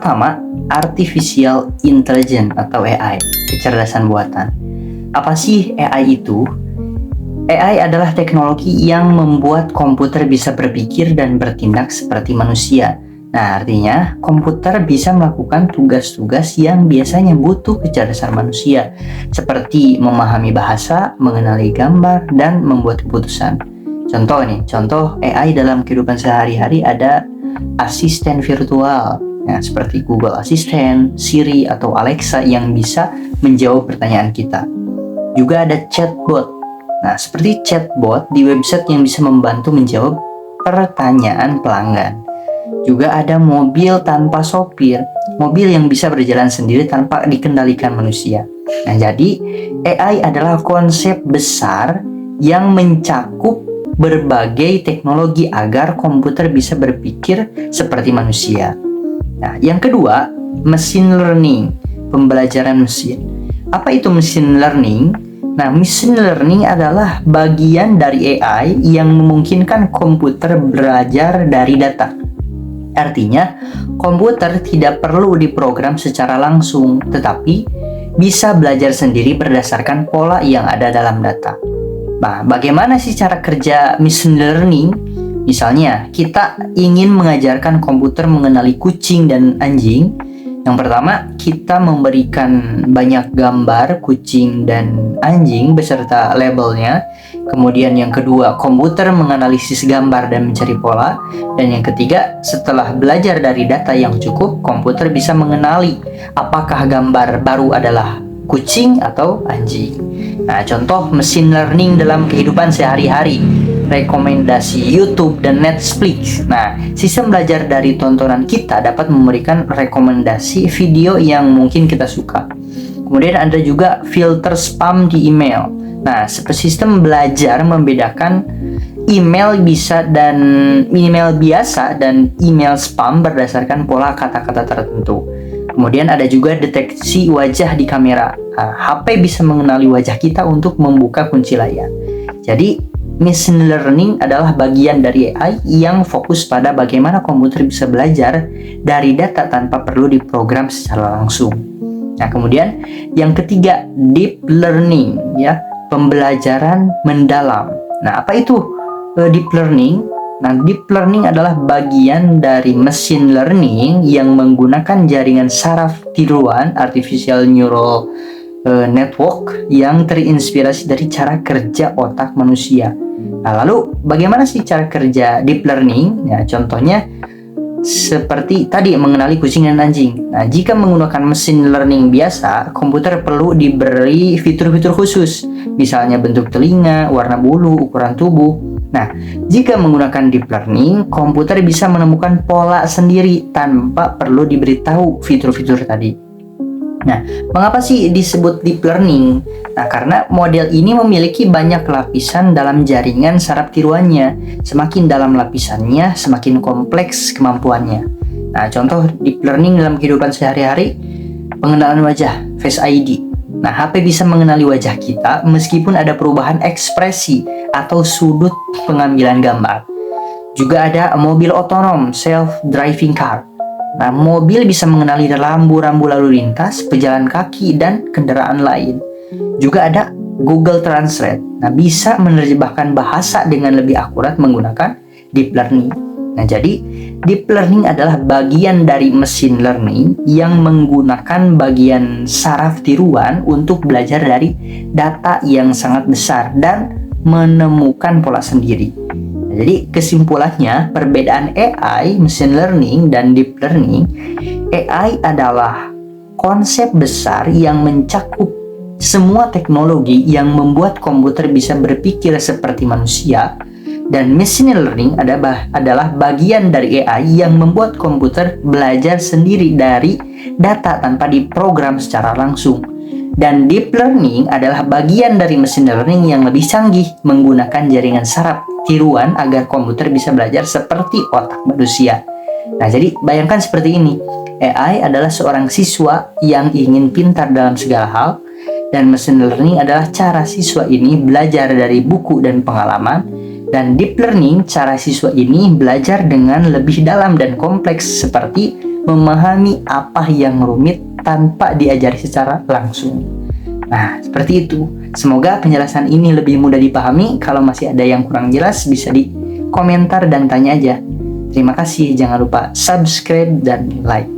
pertama, Artificial Intelligence atau AI, kecerdasan buatan. Apa sih AI itu? AI adalah teknologi yang membuat komputer bisa berpikir dan bertindak seperti manusia. Nah, artinya komputer bisa melakukan tugas-tugas yang biasanya butuh kecerdasan manusia, seperti memahami bahasa, mengenali gambar, dan membuat keputusan. Contoh AI dalam kehidupan sehari-hari ada asisten virtual, nah, seperti Google Assistant, Siri, atau Alexa yang bisa menjawab pertanyaan kita. Juga ada chatbot. Nah, seperti chatbot di website yang bisa membantu menjawab pertanyaan pelanggan. Juga ada mobil tanpa sopir, mobil yang bisa berjalan sendiri tanpa dikendalikan manusia. Nah, jadi AI adalah konsep besar yang mencakup berbagai teknologi agar komputer bisa berpikir seperti manusia. Nah, yang kedua, machine learning, pembelajaran mesin. Apa itu machine learning? Nah, machine learning adalah bagian dari AI yang memungkinkan komputer belajar dari data. Artinya, komputer tidak perlu diprogram secara langsung, tetapi bisa belajar sendiri berdasarkan pola yang ada dalam data. Nah, bagaimana sih cara kerja machine learning? Misalnya, kita ingin mengajarkan komputer mengenali kucing dan anjing. Yang pertama, kita memberikan banyak gambar kucing dan anjing beserta labelnya. Kemudian yang kedua, komputer menganalisis gambar dan mencari pola. Dan yang ketiga, setelah belajar dari data yang cukup, komputer bisa mengenali apakah gambar baru adalah kucing atau anjing. Nah, contoh machine learning dalam kehidupan sehari-hari. Rekomendasi YouTube dan Netflix. Nah, sistem belajar dari tontonan kita dapat memberikan rekomendasi video yang mungkin kita suka. Kemudian ada juga filter spam di email. Nah, sistem belajar membedakan email biasa dan email spam berdasarkan pola kata-kata tertentu. Kemudian ada juga deteksi wajah di kamera. Nah, HP bisa mengenali wajah kita untuk membuka kunci layar. Jadi, machine learning adalah bagian dari AI yang fokus pada bagaimana komputer bisa belajar dari data tanpa perlu diprogram secara langsung. Nah, kemudian yang ketiga, deep learning, ya, pembelajaran mendalam. Nah, apa itu deep learning? Nah, deep learning adalah bagian dari machine learning yang menggunakan jaringan saraf tiruan artificial neural network yang terinspirasi dari cara kerja otak manusia. Nah, lalu bagaimana sih cara kerja deep learning? Ya, contohnya seperti tadi mengenali kucing dan anjing. Nah, jika menggunakan mesin learning biasa, komputer perlu diberi fitur-fitur khusus, misalnya bentuk telinga, warna bulu, ukuran tubuh. Nah, jika menggunakan deep learning, komputer bisa menemukan pola sendiri tanpa perlu diberitahu fitur-fitur tadi. Nah, mengapa sih disebut deep learning? Nah, karena model ini memiliki banyak lapisan dalam jaringan saraf tiruannya. Semakin dalam lapisannya, semakin kompleks kemampuannya. Nah, contoh deep learning dalam kehidupan sehari-hari, pengenalan wajah, Face ID. Nah, HP bisa mengenali wajah kita meskipun ada perubahan ekspresi atau sudut pengambilan gambar. Juga ada mobil otonom, self-driving car. Nah, mobil bisa mengenali rambu-rambu lalu lintas, pejalan kaki, dan kendaraan lain. Juga ada Google Translate. Nah, bisa menerjemahkan bahasa dengan lebih akurat menggunakan deep learning. Nah, jadi deep learning adalah bagian dari machine learning yang menggunakan bagian saraf tiruan untuk belajar dari data yang sangat besar dan menemukan pola sendiri. Jadi kesimpulannya, perbedaan AI, machine learning, dan deep learning. AI adalah konsep besar yang mencakup semua teknologi yang membuat komputer bisa berpikir seperti manusia, dan machine learning adalah bagian dari AI yang membuat komputer belajar sendiri dari data tanpa diprogram secara langsung. Dan deep learning adalah bagian dari machine learning yang lebih canggih menggunakan jaringan saraf tiruan agar komputer bisa belajar seperti otak manusia. Nah, jadi bayangkan seperti ini. AI adalah seorang siswa yang ingin pintar dalam segala hal, dan machine learning adalah cara siswa ini belajar dari buku dan pengalaman, dan deep learning cara siswa ini belajar dengan lebih dalam dan kompleks seperti memahami apa yang rumit tanpa diajari secara langsung. Nah, seperti itu. Semoga penjelasan ini lebih mudah dipahami. Kalau masih ada yang kurang jelas, bisa di komentar dan tanya aja. Terima kasih, jangan lupa subscribe dan like.